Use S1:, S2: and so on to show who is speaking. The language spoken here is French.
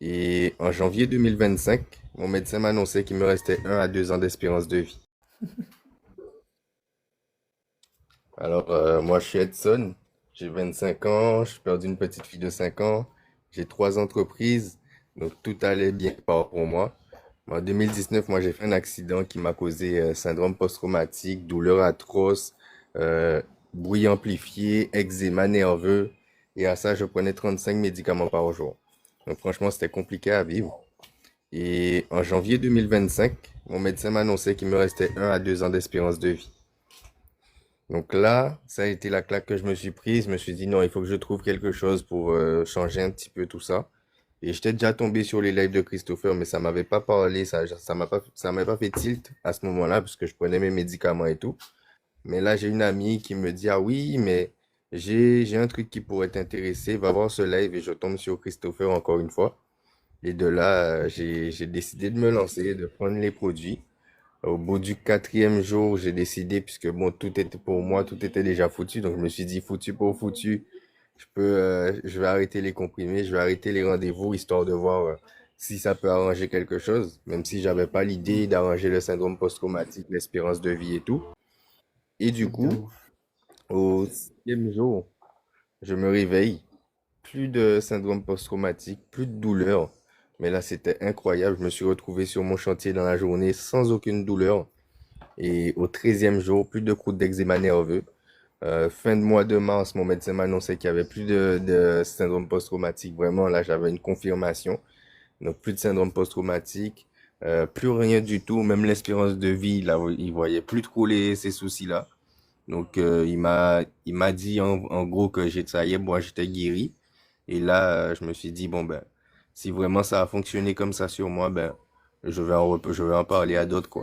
S1: Et en janvier 2025, mon médecin m'a annoncé qu'il me restait 1 à 2 ans d'espérance de vie. Alors, moi, je suis Edson, j'ai 25 ans, j'ai perdu une petite fille de 5 ans, j'ai 3 entreprises, donc tout allait bien pour moi. En 2019, moi, j'ai fait un accident qui m'a causé syndrome post-traumatique, douleur atroce, euh, bruit amplifié, eczéma nerveux, et à ça, je prenais 35 médicaments par jour. Donc, franchement, c'était compliqué à vivre. Et en janvier 2025, mon médecin m'a annoncé qu'il me restait 1 à 2 ans d'espérance de vie. Donc là, ça a été la claque que je me suis prise. Je me suis dit non, il faut que je trouve quelque chose pour changer un petit peu tout ça. Et j'étais déjà tombé sur les lives de Christopher, mais ça m'avait pas parlé, ça m'a pas fait tilt à ce moment-là, parce que je prenais mes médicaments et tout. Mais là, j'ai une amie qui me dit, ah oui, mais j'ai un truc qui pourrait t'intéresser, va voir ce live et je tombe sur Christopher encore une fois. Et de là, j'ai décidé de me lancer, de prendre les produits. Au bout du 4e jour, j'ai décidé, puisque bon, tout était pour moi, tout était déjà foutu. Donc, je me suis dit, foutu pour foutu, je vais arrêter les comprimés, je vais arrêter les rendez-vous, histoire de voir si ça peut arranger quelque chose. Même si j'avais pas l'idée d'arranger le syndrome post-traumatique, l'espérance de vie et tout. Et du
S2: Truc de
S1: coup,
S2: ouf.
S1: au 6e jour, je me réveille. Plus de syndrome post-traumatique, plus de douleur. Mais là, c'était incroyable. Je me suis retrouvé sur mon chantier dans la journée sans aucune douleur. Et au 13e jour, plus de coups d'eczéma nerveux. Fin de mois de mars, mon médecin m'a annoncé qu'il y avait plus de syndrome post-traumatique. Vraiment, là, j'avais une confirmation. Donc, plus de syndrome post-traumatique, plus rien du tout. Même l'espérance de vie, là, il voyait plus trop ces soucis-là. Donc, il m'a dit en gros que ça y est, moi, j'étais guéri. Et là, je me suis dit, bon, ben, si vraiment ça a fonctionné comme ça sur moi, ben, je vais en parler à d'autres, quoi.